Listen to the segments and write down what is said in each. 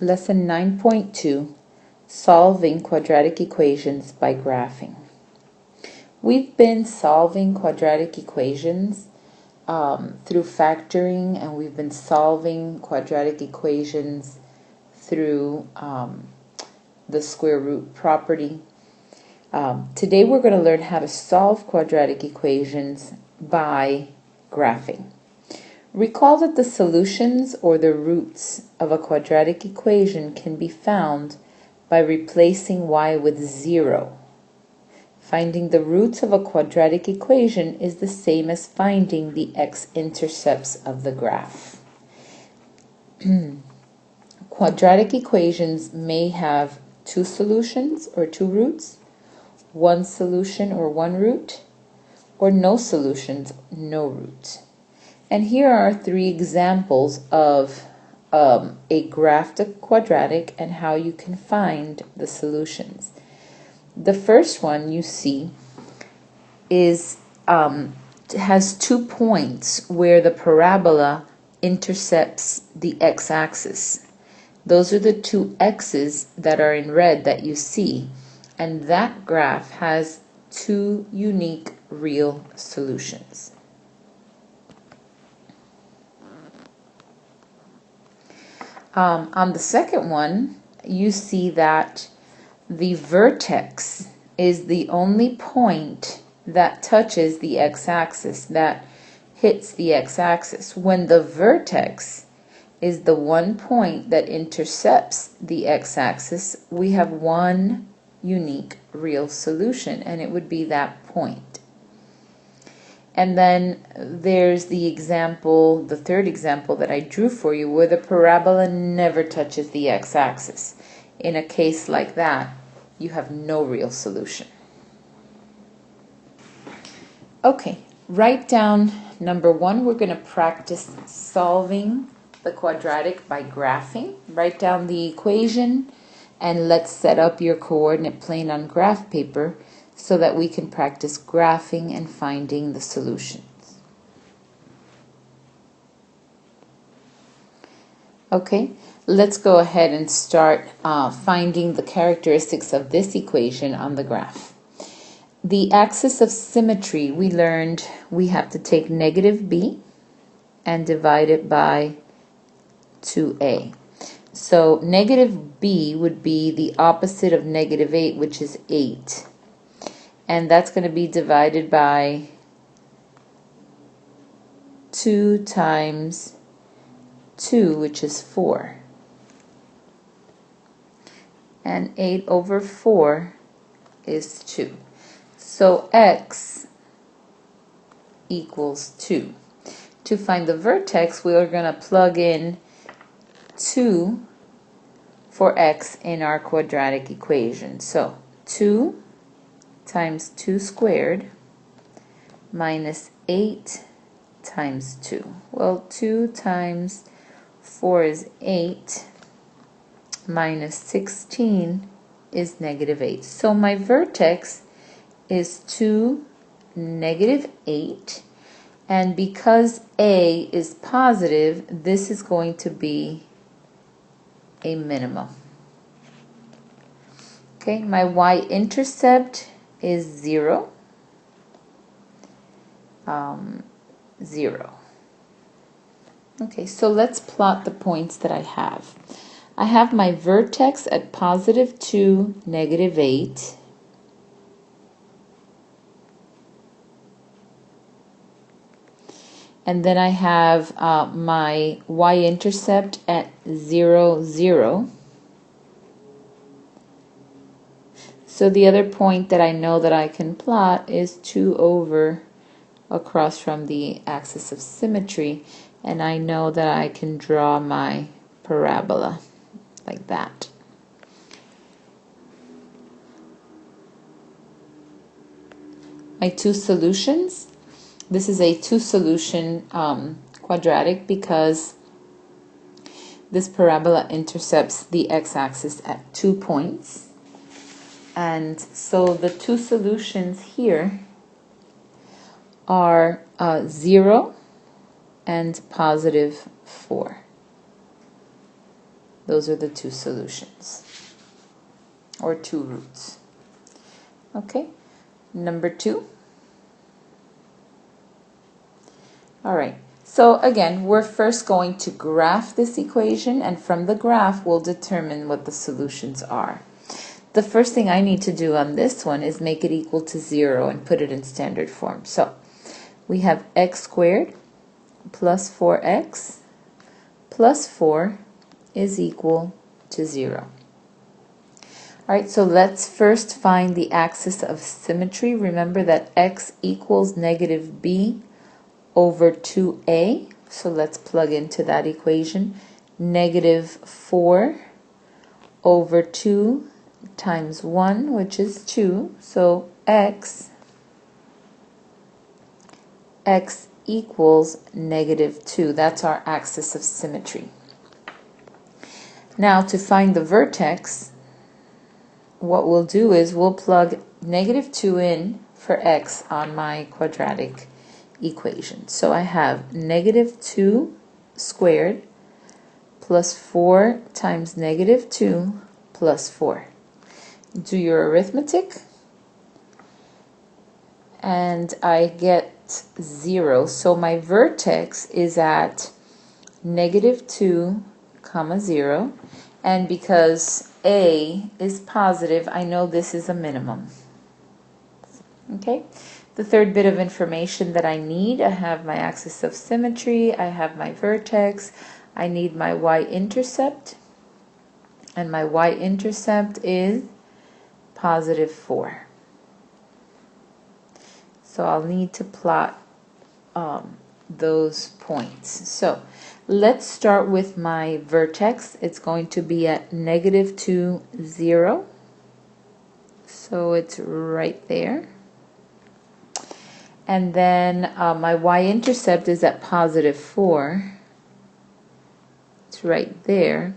Lesson 9.2, Solving Quadratic Equations by Graphing. We've been solving quadratic equations through factoring, and we've been solving quadratic equations through the square root property. Today we're going to learn how to solve quadratic equations by graphing. Recall that the solutions or the roots of a quadratic equation can be found by replacing y with 0. Finding the roots of a quadratic equation is the same as finding the x-intercepts of the graph. Quadratic equations may have two solutions or two roots, one solution or one root, or no solutions, no root. And here are three examples of a graphed quadratic and how you can find the solutions. The first one you see is has 2 points where the parabola intercepts the x-axis. Those are the two x's that are in red that you see, and that graph has two unique real solutions. On the second one, you see that the vertex is the only point that touches the x-axis, that hits the x-axis. When the vertex is the one point that intercepts the x-axis, we have one unique real solution, and it would be that point. And then there's the example, the third example that I drew for you, where the parabola never touches the x-axis. In a case like that, you have no real solution. Okay, write down number 1. We're going to practice solving the quadratic by graphing. Write down the equation and let's set up your coordinate plane on graph paper so that we can practice graphing and finding the solutions. Okay, let's go ahead and start finding the characteristics of this equation on the graph. The axis of symmetry, we learned we have to take negative b and divide it by 2a. So negative b would be the opposite of negative 8, which is 8. And that's going to be divided by 2 times 2, which is 4. And 8 over 4 is 2. So x equals 2. To find the vertex, we are going to plug in 2 for x in our quadratic equation. So 2 times 2 squared minus 8 times 2. Well, 2 times 4 is 8 minus 16 is negative 8. So my vertex is 2, negative 8. And because a is positive, this is going to be a minimum. Okay, my y-intercept is 0, 0. Okay, so let's plot the points that I have. I have my vertex at positive 2, negative 8. And then I have my y-intercept at 0, 0. So the other point that I know that I can plot is 2 over across from the axis of symmetry, and I know that I can draw my parabola like that. My two solutions. This is a two-solution quadratic because this parabola intercepts the x-axis at 2 points. And so the two solutions here are 0 and positive 4. Those are the two solutions, or two roots. Okay, number 2. All right, so again, we're first going to graph this equation, and from the graph, we'll determine what the solutions are. The first thing I need to do on this one is make it equal to 0 and put it in standard form. So we have x squared plus 4x plus 4 is equal to 0. All right, so let's first find the axis of symmetry. Remember that x equals negative b over 2a. So let's plug into that equation. Negative 4 over 2 times 1, which is 2. So x equals negative 2. That's our axis of symmetry. Now to find the vertex, what we'll do is we'll plug negative 2 in for x on my quadratic equation. So I have negative 2 squared plus 4 times negative 2 plus 4. Do your arithmetic, and I get 0. So my vertex is at negative 2 comma 0, and because a is positive, I know this is a minimum. Okay, the third bit of information that I need, I have my axis of symmetry, I have my vertex, I need my y-intercept, and my y-intercept is positive 4. So I'll need to plot those points. So let's start with my vertex. It's going to be at negative 2, 0. So it's right there. And then my y-intercept is at positive 4. It's right there.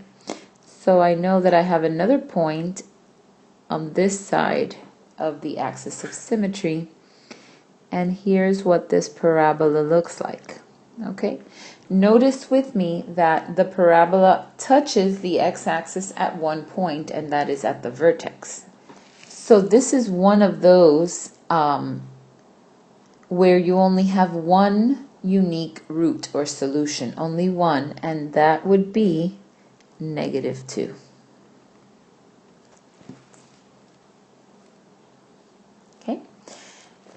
So I know that I have another point on this side of the axis of symmetry. And here's what this parabola looks like. Okay, notice with me that the parabola touches the x-axis at one point, and that is at the vertex. So this is one of those where you only have one unique root or solution, only one, and that would be negative 2. Okay,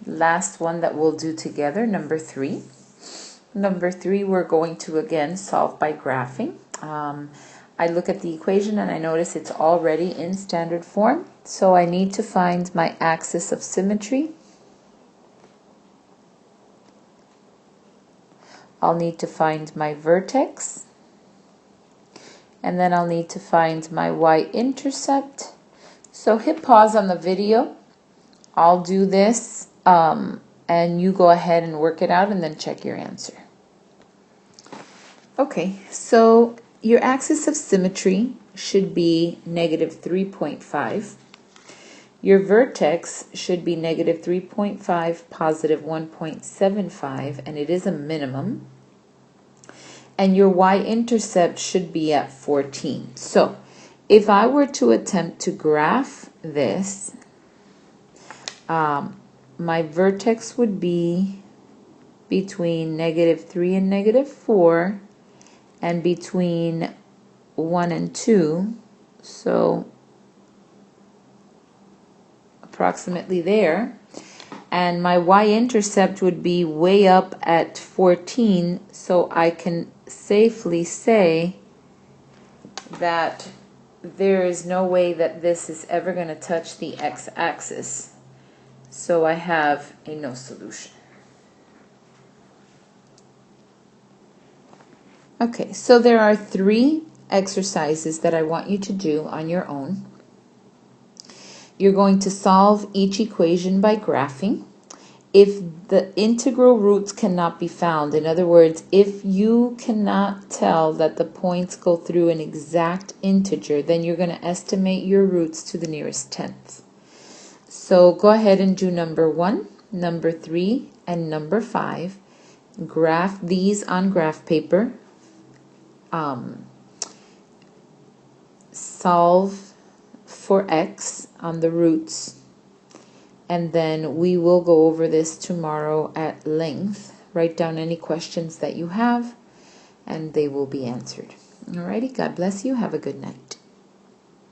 last one that we'll do together, number 3. Number 3, we're going to again solve by graphing. I look at the equation and I notice it's already in standard form, so I need to find my axis of symmetry. I'll need to find my vertex, and then I'll need to find my y-intercept. So hit pause on the video. I'll do this and you go ahead and work it out and then check your answer. Okay, so your axis of symmetry should be negative 3.5. Your vertex should be negative 3.5, positive 1.75, and it is a minimum. And your y-intercept should be at 14. So if I were to attempt to graph this, my vertex would be between negative 3 and negative 4, and between 1 and 2, so approximately there. And my y-intercept would be way up at 14, so I can safely say that there is no way that this is ever going to touch the x-axis. So I have a no solution. Okay, so there are 3 exercises that I want you to do on your own. You're going to solve each equation by graphing. If the integral roots cannot be found, in other words, if you cannot tell that the points go through an exact integer, then you're going to estimate your roots to the nearest tenth. So go ahead and do number 1, number 3, and number 5. Graph these on graph paper. solve for x on the roots, and then we will go over this tomorrow at length. Write down any questions that you have, and they will be answered. Alrighty, God bless you. Have a good night.